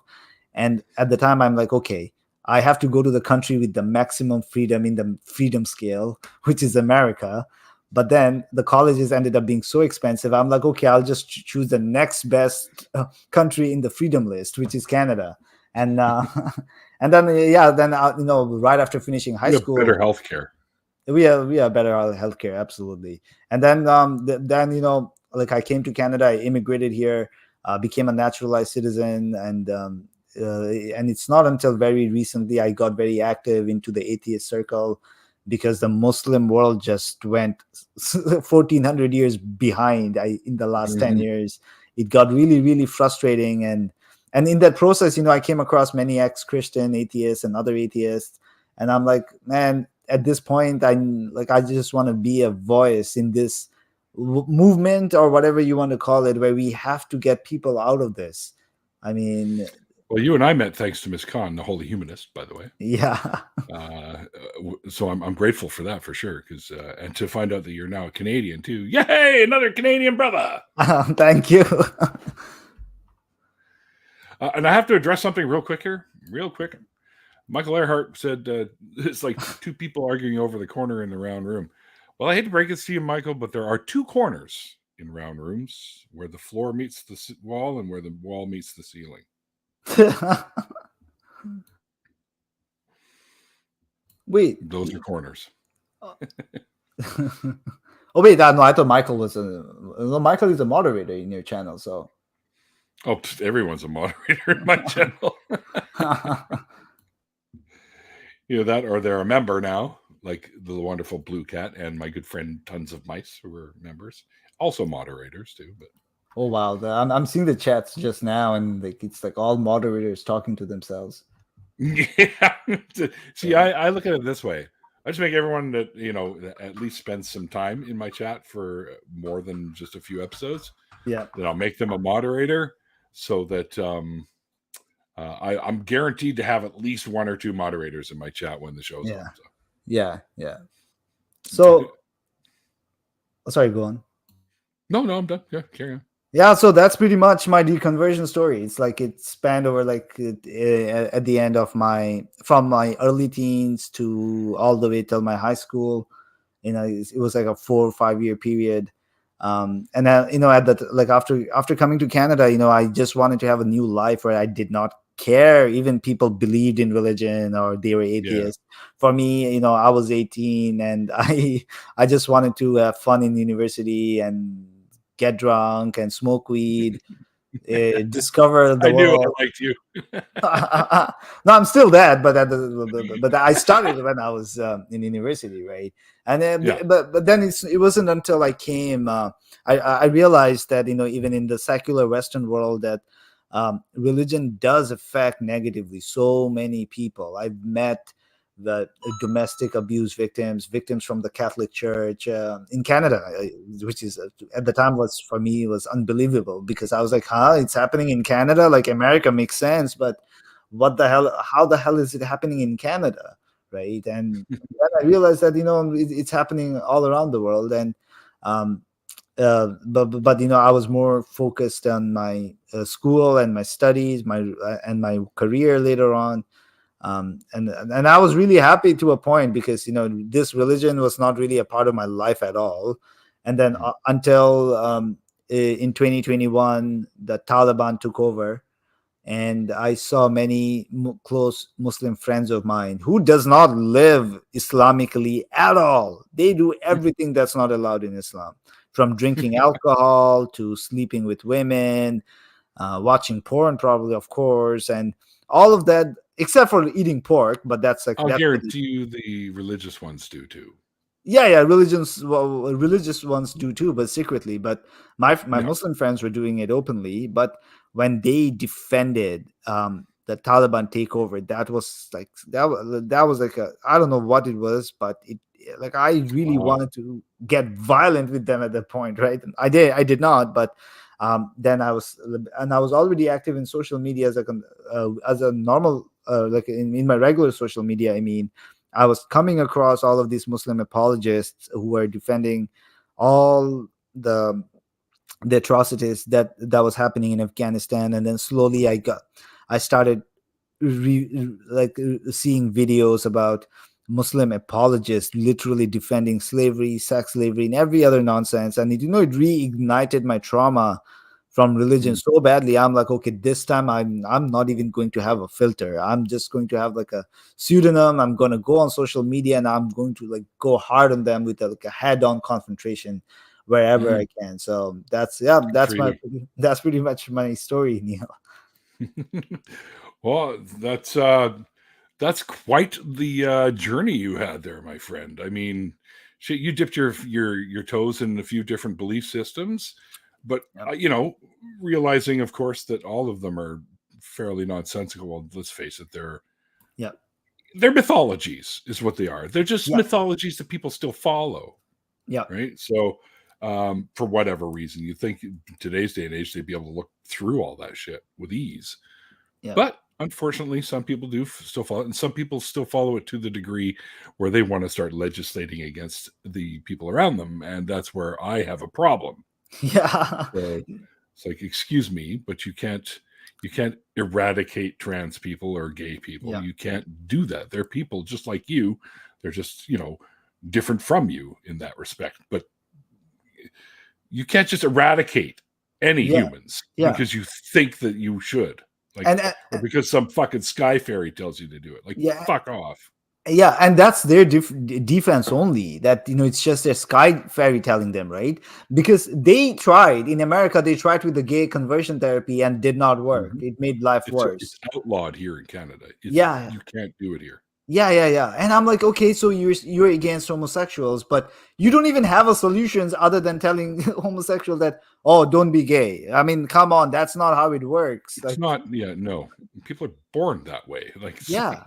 And at the time, I'm like, okay, I have to go to the country with the maximum freedom in the freedom scale, which is America. But then the colleges ended up being so expensive. I'm like, okay, I'll just choose the next best country in the freedom list, which is Canada. And and then right after finishing high school, better healthcare. We have better healthcare, absolutely. And then like I came to Canada, I immigrated here, became a naturalized citizen, and it's not until very recently I got very active into the atheist circle, because the Muslim world just went 1400 years behind in the last 10 years. It got really, really frustrating. And in that process, I came across many ex-Christian atheists and other atheists. And I'm like, man, at this point, I just want to be a voice in this movement, or whatever you want to call it, where we have to get people out of this. I mean, well, you and I met thanks to Miss Khan, the holy humanist, by the way. Yeah. So I'm grateful for that, for sure. Because and to find out that you're now a Canadian too. Yay! Another Canadian brother. Thank you. And I have to address something real quick here. Real quick. Michael Earhart said it's like two people arguing over the corner in the round room. Well, I hate to break this to you, Michael, but there are two corners in round rooms, where the floor meets the wall and where the wall meets the ceiling. Wait, those are corners. Oh wait, no, I thought Michael was Michael is a moderator in your channel, so Oh, everyone's a moderator in my channel. That, or they're a member now, like the wonderful Blue Cat and my good friend Tons of Mice, who are members, also moderators too. But Oh wow, I'm seeing the chats just now, and like it's like all moderators talking to themselves. yeah, see, Yeah. I look at it this way. I just make everyone that at least spends some time in my chat for more than just a few episodes. Yeah. Then I'll make them a moderator so that I'm guaranteed to have at least one or two moderators in my chat when the show's Yeah. on. So. Yeah. So, sorry, go on. No, I'm done. Yeah, carry on. Yeah, so that's pretty much my deconversion story. It's like it spanned over like at the end of from my early teens to all the way till my high school. It was like a 4 or 5 year period. And then at that, like after coming to Canada, I just wanted to have a new life where I did not care even people believed in religion or they were atheists. For me, I was 18 and I just wanted to have fun in university and get drunk and smoke weed, discover the I knew world. I liked you. No, I'm still that, but I started when I was in university, right? And but then it wasn't until I came, I realized that even in the secular Western world that religion does affect negatively so many people. I've met the domestic abuse victims from the Catholic Church in Canada, which is at the time was unbelievable because I was like, it's happening in Canada? Like America makes sense, but what the hell? How the hell is it happening in Canada, right? And then I realized that it's happening all around the world, and but I was more focused on my school and my studies, and my career later on. And I was really happy to a point because this religion was not really a part of my life at all. And then until in 2021 the Taliban took over, and I saw many close Muslim friends of mine who does not live Islamically at all. They do everything that's not allowed in Islam, from drinking alcohol to sleeping with women, watching porn, probably, of course, and all of that, except for eating pork. But that's like, I'll guarantee you the religious ones do too. Yeah, religious ones do too, but secretly. But my Muslim friends were doing it openly. But when they defended the Taliban takeover, that was like that was like I don't know what it was, but it like I really wanted to get violent with them at that point, right? I did not, but then I was already active in social media as a normal like in my regular social media. I mean, I was coming across all of these Muslim apologists who were defending all the atrocities that was happening in Afghanistan, and then slowly I started seeing videos about Muslim apologists literally defending slavery, sex slavery, and every other nonsense, and it reignited my trauma from religion so badly. I'm like, okay, this time I'm not even going to have a filter. I'm just going to have like a pseudonym. I'm going to go on social media and I'm going to like go hard on them with like a head-on confrontation wherever I can. So that's pretty much my story, Neil. Well, that's quite the journey you had there, my friend. I mean, shit, you dipped your toes in a few different belief systems. But, realizing, of course, that all of them are fairly nonsensical. Well, let's face it, they're mythologies is what they are. They're just mythologies that people still follow. Yeah. Right. So for whatever reason, you think in today's day and age, they'd be able to look through all that shit with ease. Yeah. But unfortunately, some people do still follow it, and some people still follow it to the degree where they want to start legislating against the people around them. And that's where I have a problem. Yeah. So it's like, excuse me, but you can't eradicate trans people or gay people. Yeah. You can't do that. They're people just like you. They're just, different from you in that respect. But you can't just eradicate any humans because you think that you should. Like, or because some fucking sky fairy tells you to do it. Like, fuck off. Yeah, and that's their defense only. That it's just their sky fairy telling them, right? Because they tried in America, they tried with the gay conversion therapy and did not work. Mhm. It made life It's worse. outlawed here in Canada. Yeah, You can't do it here. yeah. And I'm like, okay, so you're against homosexuals, but you don't even have a solutions other than telling homosexuals that, oh, don't be gay. I mean, come on, that's not how it works. It's Like, not. Yeah, no. People are born that way. Like yeah.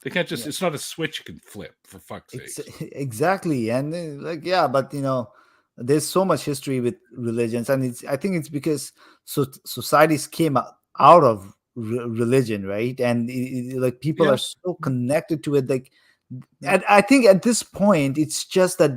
they can't just. Yeah. It's not a switch you can flip. For fuck's It's sakes. exactly, and like, yeah, but there's so much history with religions, and I think it's because societies came out of religion, right? And like people Yeah. are so connected to it, like, and I think at this point it's just that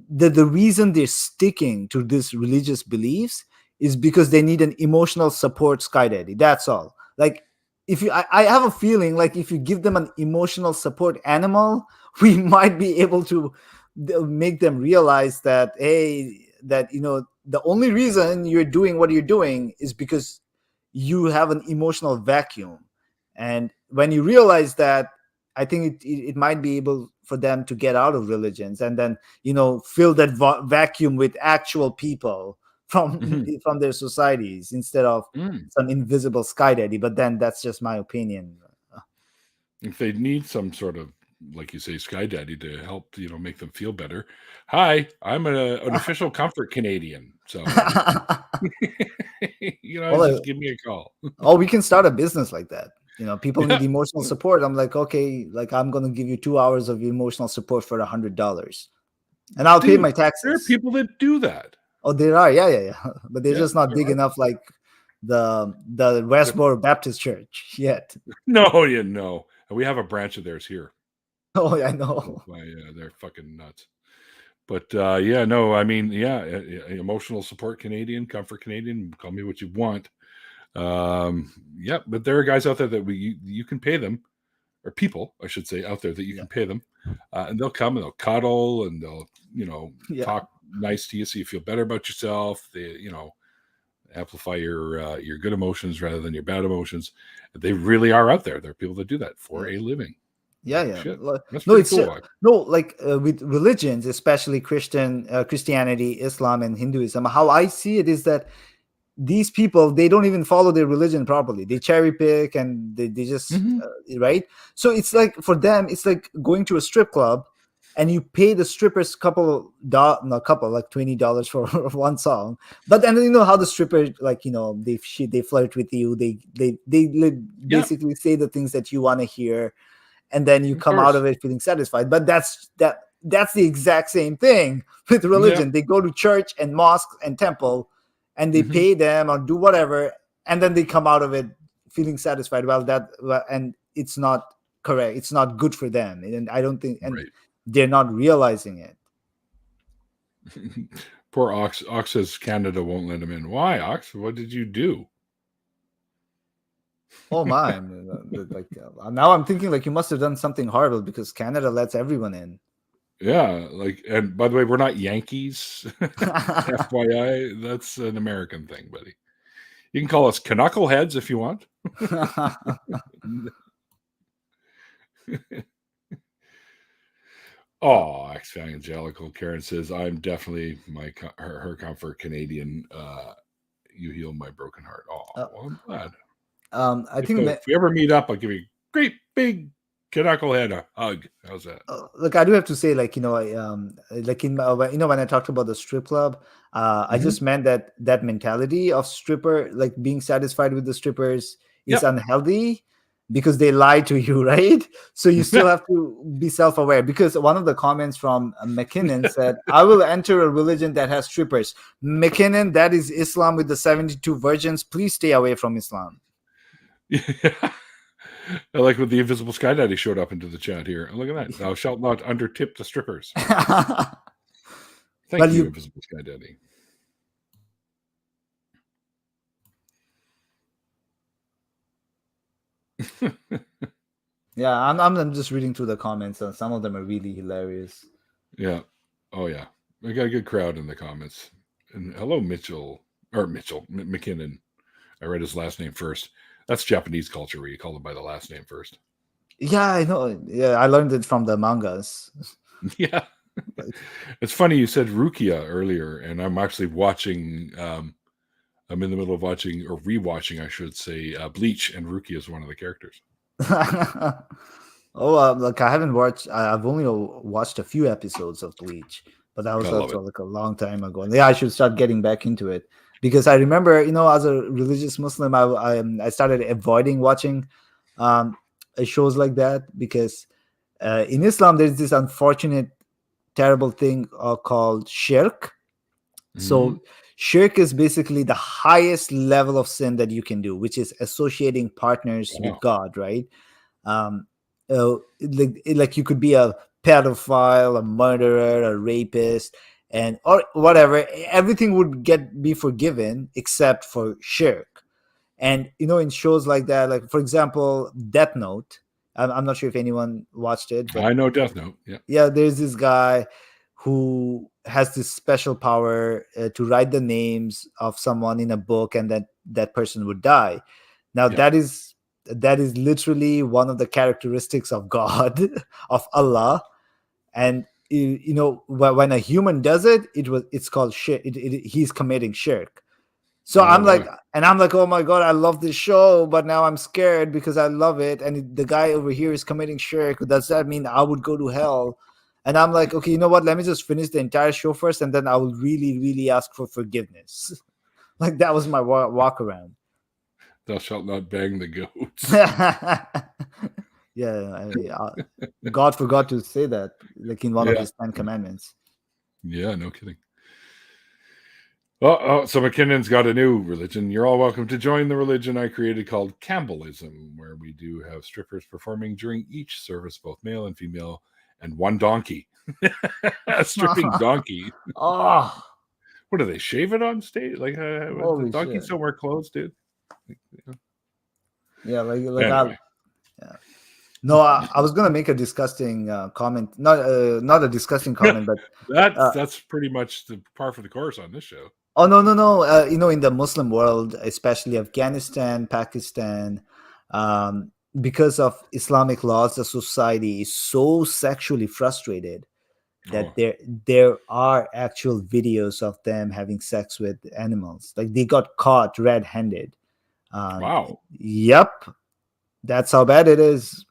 the reason they're sticking to this religious beliefs is because they need an emotional support sky daddy. That's all. Like, if I have a feeling like if you give them an emotional support animal, we might be able to make them realize that, hey, that the only reason you're doing what you're doing is because you have an emotional vacuum. And when you realize that, I think it might be able for them to get out of religions and then fill that vacuum with actual people from Mhm. from their societies instead of Mm. some invisible sky daddy. But then that's just my opinion. If they need some sort of, like you say, sky daddy to help, make them feel better. Hi, I'm an official comfort Canadian, so Well, just give me a call. oh, we can start a business like that. People need Yeah, emotional support. I'm like, okay, like I'm gonna give you 2 hours of emotional support for $100, and I'll pay my dude, there are taxes. people that do that. Oh, there are, yeah. But they're Yeah, just not there big are. enough like the Westboro Baptist Church yet. No, we have a branch of theirs here. Oh, I know. They're fucking nuts. But yeah, no, I mean, yeah, emotional support Canadian, comfort Canadian, call me what you want. Yeah, but there are guys out there that you can pay them, or people, I should say, out there that you Yeah, can pay them, and they'll come and they'll cuddle and they'll, yeah, talk nice to you so you feel better about yourself. They, amplify your good emotions rather than your bad emotions. They really are out there. There are people that do that for yeah. a living. Yeah. Shit, that's No, pretty it's cool. no, like with religions, especially Christianity, Islam, and Hinduism. How I see it is that these people, they don't even follow their religion properly. They cherry pick and they just Mhm. right. So it's like for them, it's like going to a strip club, and you pay the strippers like $20 for one song. But then how the stripper, like they flirt with you. They Yeah, basically say the things that you want to hear, and then you of come out course. of it feeling satisfied. But that's the exact same thing with Yeah. religion. They go to church and mosque and temple, and they Hmm. pay them or do whatever, and then they come out of it feeling satisfied. And it's not correct. It's not good for them, and I don't think, and Right. they're not realizing it. Poor Ox. Ox says Canada won't let him in. Why, Ox? What did you do? Oh my! Like now I'm thinking like you must have done something horrible because Canada lets everyone in. Yeah, and by the way, we're not Yankees. FYI, that's an American thing, buddy. You can call us knuckleheads if you want. Oh, evangelical. Karen says, I'm definitely her comfort Canadian. You heal my broken heart. Oh, Uh, well, I'm glad. I If, think if we ever meet up, I'll give you a great big knucklehead a hug. How's that? look, I do have to say, like I like in my, when I talked about the strip club, I Hmm. just meant that mentality of stripper, like being satisfied with the strippers, is Yep. unhealthy because they lie to you, right? So you still have to be self-aware. Because one of the comments from McKinnon said, "I will enter a religion that has strippers." McKinnon, that is Islam with the 72 virgins. Please stay away from Islam. Yeah. I like when the invisible sky daddy showed up into the chat here. Look at that. Thou shalt not undertip the strippers. Thank Well, you, you invisible sky daddy. Yeah, I'm just reading through the comments, and some of them are really hilarious. Yeah. Oh, yeah. We got a good crowd in the comments. And hello, McKinnon. I read his last name first. That's Japanese culture where you call them by the last name first. Yeah, I know. Yeah, I learned it from the mangas. Yeah. Like, It's funny you said Rukia earlier, and I'm actually watching. I'm in the middle of watching or rewatching, I should say, Bleach, and Rukia is one of the characters. oh, like I haven't watched. I've only watched a few episodes of Bleach, but that I was love it. also like a long time ago. And yeah, I should start getting back into it because I remember, as a religious Muslim, I started avoiding watching um, shows like that because in Islam there's this unfortunate, terrible thing called shirk. Hmm. So shirk is basically the highest level of sin that you can do, which is associating partners with Wow. God, right? um like you could be a pedophile, a murderer, a rapist, and or whatever, everything would be forgiven except for shirk. And in shows like that, like for example Death Note, I'm not sure if anyone watched it, but I know Death Note. Yeah. yeah, there's this guy who has this special power to write the names of someone in a book, and that person would die. Now Yeah. that is literally one of the characteristics of God, of Allah. And when a human does it, it's called shirk. He's committing shirk. So Oh, wow. I'm like, oh my god, I love this show, but now I'm scared because I love it, and the guy over here is committing shirk. Does that mean I would go to hell? And I'm like, okay, you know what? Let me just finish the entire show first, and then I will really, really ask for forgiveness. Like that was my walk around. Thou shalt not bang the goats. Yeah, God forgot to say that, like in one of Yeah. his 10 commandments. Yeah. No kidding. Oh, so McKinnon's got a new religion. You're all welcome to join the religion I created called Campbellism, where we do have strippers performing during each service, both male and female, and one donkey. A stripping donkey. Oh, What do they shave it on stage? Like the holy donkey shit! still wear clothes, dude? Yeah, like Anyway, yeah. No, I was gonna make a disgusting comment. Not a disgusting comment, but that's uh, that's pretty much the par for the course on this show. oh no, no, no. In the Muslim world, especially Afghanistan, Pakistan, because of Islamic laws, the society is so sexually frustrated that Oh, there are actual videos of them having sex with animals. Like they got caught red-handed. Um, wow. yep, that's how bad it is.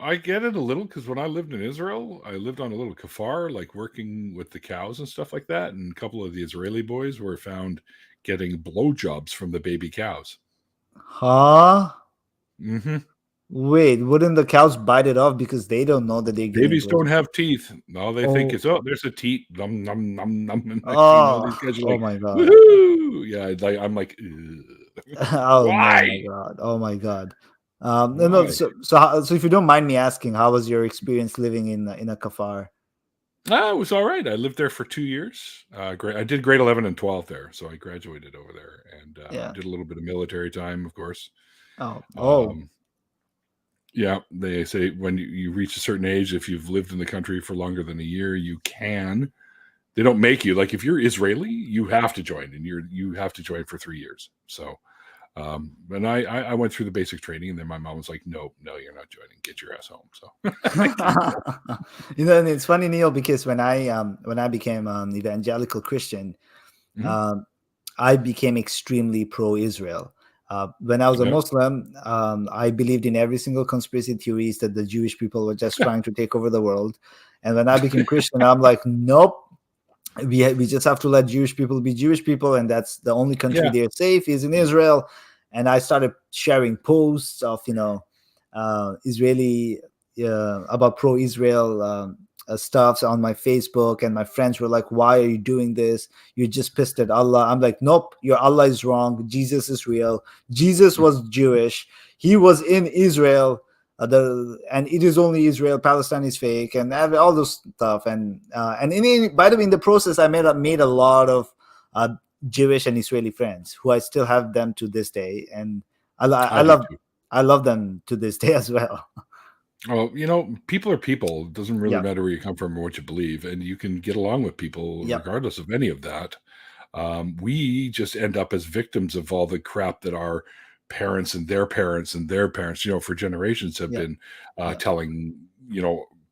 I get it a little because when I lived in Israel, I lived on a little kafar, like working with the cows and stuff like that. And a couple of the Israeli boys were found getting blowjobs from the baby cows. Huh? Hmm. Wait, wouldn't the cows bite it off because they don't know that they're giving Babies blows? don't have teeth. All they think Oh, is, oh, there's a teat. Num, num, num, num. And next thing you know, oh, these guys are oh like, my god. woohoo. Yeah, I'm like, ugh. Oh no, my Why? god. Oh my god. No. Why? So if you don't mind me asking, how was your experience living in a kafar? It was all right. I lived there for 2 years. I did grade 11 and 12 there, so I graduated over there and Yeah. did a little bit of military time, of course. Oh. Um, yeah, they say when you reach a certain age, if you've lived in the country for longer than a year, you can. They don't make you like if you're Israeli, you have to join, and you have to join for 3 years. So, and I went through the basic training, and then my mom was like, "No, no, you're not joining. Get your ass home." So, And it's funny, Neil, because when I became an evangelical Christian, Mhm. um, I became extremely pro-Israel. When I was a Yeah, Muslim, I believed in every single conspiracy theories that the Jewish people were just trying to take over the world. And when I became Christian, I'm like, nope. We just have to let Jewish people be Jewish people, and that's the only country yeah, they're safe is in Israel. And I started sharing posts of Israeli about pro-Israel stuffs on my Facebook, and my friends were like, "Why are you doing this? You just pissed at Allah." I'm like, "Nope, your Allah is wrong. Jesus is real. Jesus was Jewish. He was in Israel." And it is only Israel. Palestine is fake, and all this stuff. By the way, in the process, I made a lot of Jewish and Israeli friends who I still have them to this day, and I, lo- I I do love too. I love them to this day as well. Well, people are people. It doesn't really Yeah, matter where you come from or what you believe, and you can get along with people yep, regardless of any of that. We just end up as victims of all the crap that our parents and their parents and their parents, for generations have been telling,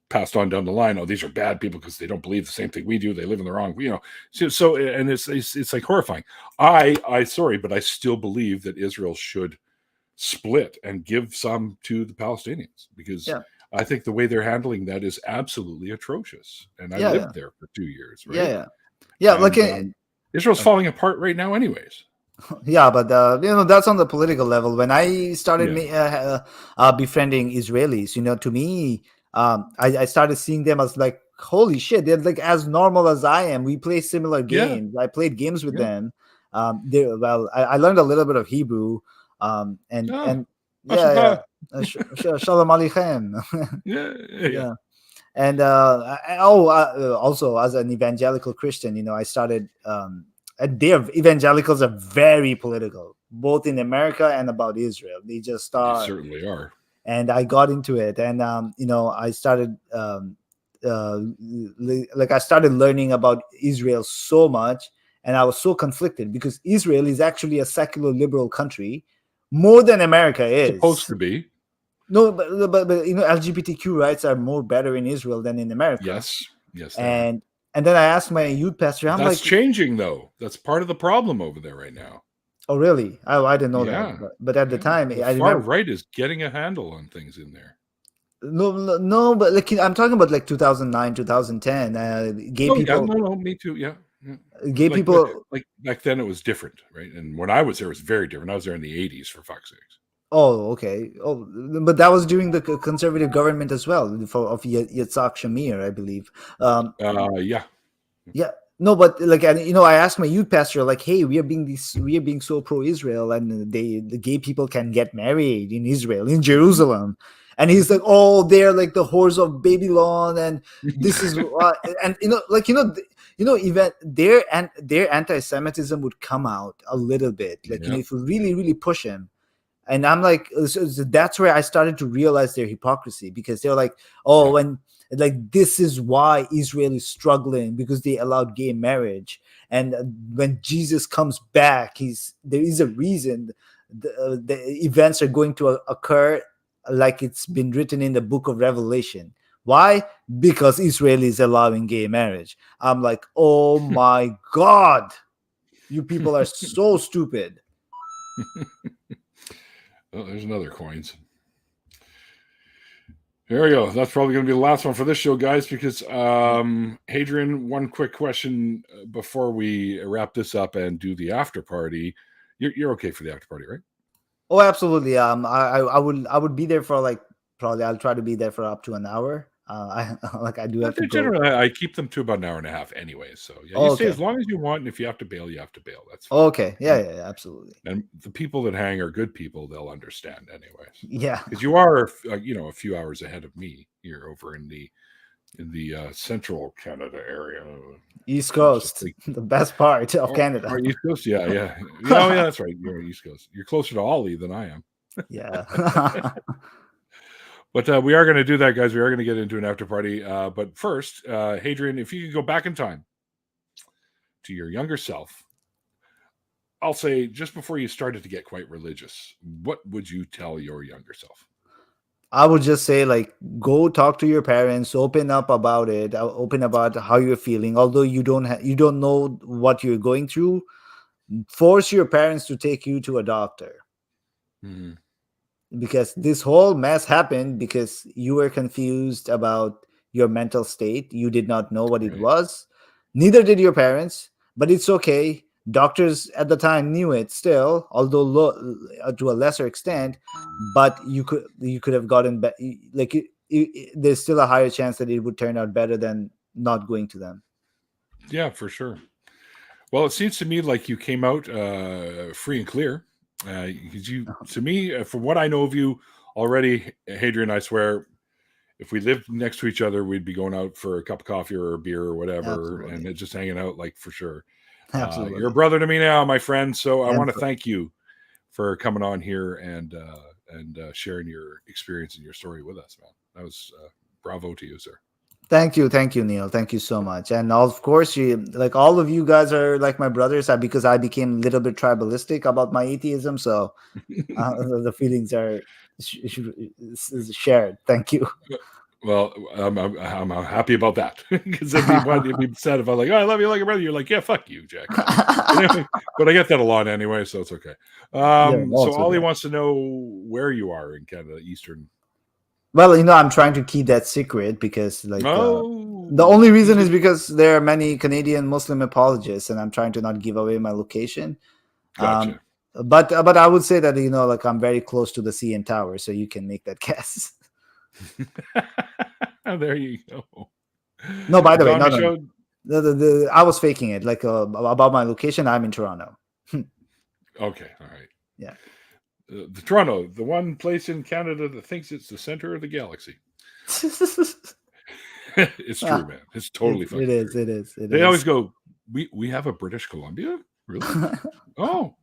passed on down the line, oh, these are bad people because they don't believe the same thing we do. They live in the wrong, So and it's like horrifying. Sorry, but I still believe that Israel should split and give some to the Palestinians, because I think the way they're handling that is absolutely atrocious. And I lived there for 2 years, right? And, Israel's falling apart right now anyways. Yeah, but that's on the political level. When I started befriending Israelis, to me, I started seeing them as like, holy shit, they're like as normal as I am. We play similar games. I played games with them. I learned a little bit of Hebrew, and shalom aleichem. Yeah. And also as an evangelical Christian, I started. And their evangelicals are very political, both in America and about Israel. They just are. They certainly are. And I got into it, and I started I started learning about Israel so much, and I was so conflicted because Israel is actually a secular liberal country, more than America is supposed to be. No, but LGBTQ rights are more better in Israel than in America. Yes, and then I asked my youth pastor, that's changing though. That's part of the problem over there right now. Oh, really? I didn't know that. But at the time, the far right is getting a handle on things in there. No, but like I'm talking about like 2009, 2010. Gay people. No, me too. Yeah. Gay people. Like back then, it was different, right? And when I was there, it was very different. I was there in the 80s, for fuck's sakes. Oh, okay. Oh, but that was during the conservative government as well, of Yitzhak Shamir, I believe. Yeah. No, but like, I asked my youth pastor, like, hey, we are being so pro-Israel, and the gay people can get married in Israel, in Jerusalem, and he's like, oh, they're like the whores of Babylon, and this is and even their anti-Semitism would come out a little bit, like if we really, really push him. And I'm like, so that's where I started to realize their hypocrisy, because they're like, when like this is why Israel is struggling, because they allowed gay marriage, and when Jesus comes back, there is a reason the events are going to occur like it's been written in the book of Revelation. Why? Because Israel is allowing gay marriage. I'm like, oh my God, you people are so stupid. Oh, there's another coins. There we go. That's probably going to be the last one for this show, guys, because Hadrian, one quick question before we wrap this up and do the after party. You're okay for the after party, right? Oh, absolutely. I would be there for probably I'll try to be there for up to an hour. I do have to generally I keep them to about an hour and a half anyway. So stay as long as you want, and if you have to bail, you have to bail. That's fine. Okay. Yeah, absolutely. And the people that hang are good people; they'll understand anyways. Yeah, because you are a few hours ahead of me here over in the central Canada area, East Coast, the best part of Canada. East Coast, yeah. That's right. You're East Coast. You're closer to Ollie than I am. Yeah. But we are going to do that, guys. We are going to get into an after party. But first, Hadrian, if you could go back in time to your younger self, I'll say just before you started to get quite religious, what would you tell your younger self? I would just say, go talk to your parents, open up about it, open about how you're feeling. Although you don't know what you're going through, force your parents to take you to a doctor. Mm-hmm. Because this whole mess happened because you were confused about your mental state. You did not know what it was. Neither did your parents, but it's okay. Doctors at the time knew it still, although to a lesser extent, but you could have gotten there's still a higher chance that it would turn out better than not going to them. Yeah, for sure. Well, it seems to me like you came out free and clear. Because to me, from what I know of you already, Hadrian, I swear, if we lived next to each other, we'd be going out for a cup of coffee or a beer or whatever. Absolutely. And just hanging out, for sure. Absolutely. You're a brother to me now, my friend. So I want to thank you for coming on here and sharing your experience and your story with us, man. That was bravo to you, sir. Thank you, Neil. Thank you so much. And of course, you like all of you guys are like my brothers because I became a little bit tribalistic about my atheism. So the feelings are shared. Thank you. Well, I'm happy about that because it'd be sad if I was like, oh, I love you like a brother. You're like, yeah, fuck you, jackass. But, anyway, but I get that a lot anyway, so it's okay. Yeah, So also Ollie that. wants to know where you are in Canada, Eastern. Well, I'm trying to keep that secret because, like, the Oh, only reason is because there are many Canadian Muslim apologists, and I'm trying to not give away my location. gotcha. But I would say that like I'm very close to the CN Tower, so you can make that guess. There you go. No, by the way, no, Tommy no, no. showed. I was faking it. Like about my location, I'm in Toronto. Okay, all right. Yeah. The Toronto, the one place in Canada that thinks it's the center of the galaxy. It's true, man. It's totally fucking it is. true. It is. It They is. always go, we have a British Columbia? Really? Oh.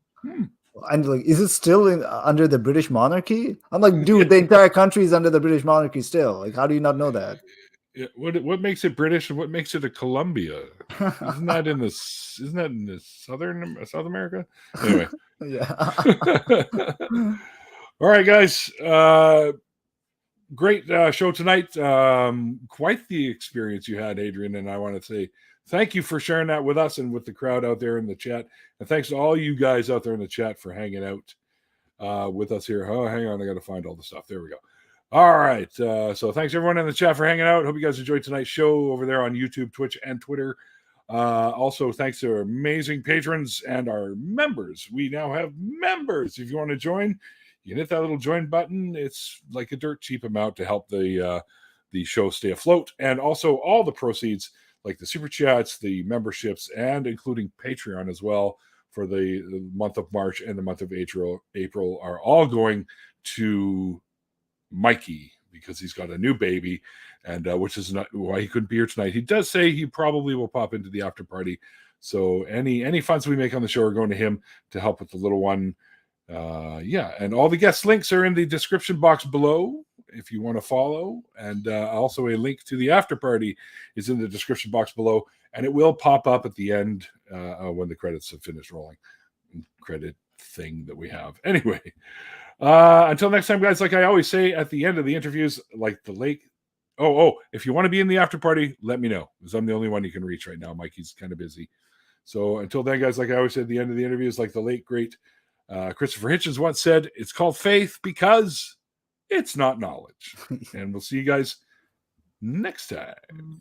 And like, is it still under the British monarchy? I'm like, dude, the entire country is under the British monarchy still. Like, how do you not know that? What makes it British and what makes it a Columbia? Isn't that in the South America? Anyway. Yeah. All right, guys. Great show tonight. Quite the experience you had, Adrian, and I want to say thank you for sharing that with us and with the crowd out there in the chat. And thanks to all you guys out there in the chat for hanging out with us here. Oh, hang on. I got to find all the stuff. There we go. All right. So thanks everyone in the chat for hanging out. Hope you guys enjoyed tonight's show over there on YouTube, Twitch, and Twitter. Also, thanks to our amazing patrons and our members. We now have members. If you want to join, you can hit that little join button. It's like a dirt cheap amount to help the show stay afloat. And also all the proceeds, like the super chats, the memberships, and including Patreon as well for the month of March and the month of April are all going to Mikey because he's got a new baby, and which is not why he couldn't be here tonight. He does say he probably will pop into the after party. So any funds we make on the show are going to him to help with the little one. And all the guest links are in the description box below if you want to follow, and also a link to the after party is in the description box below, and it will pop up at the end when the credits have finished rolling. Credit thing that we have anyway. Until next time, guys, like I always say at the end of the interviews, like the lake. If you want to be in the after party, let me know, because I'm the only one you can reach right now. Mikey's kind of busy. So until then, guys, like I always say at the end of the interviews, like the late, great Christopher Hitchens once said, it's called faith because it's not knowledge. And we'll see you guys next time.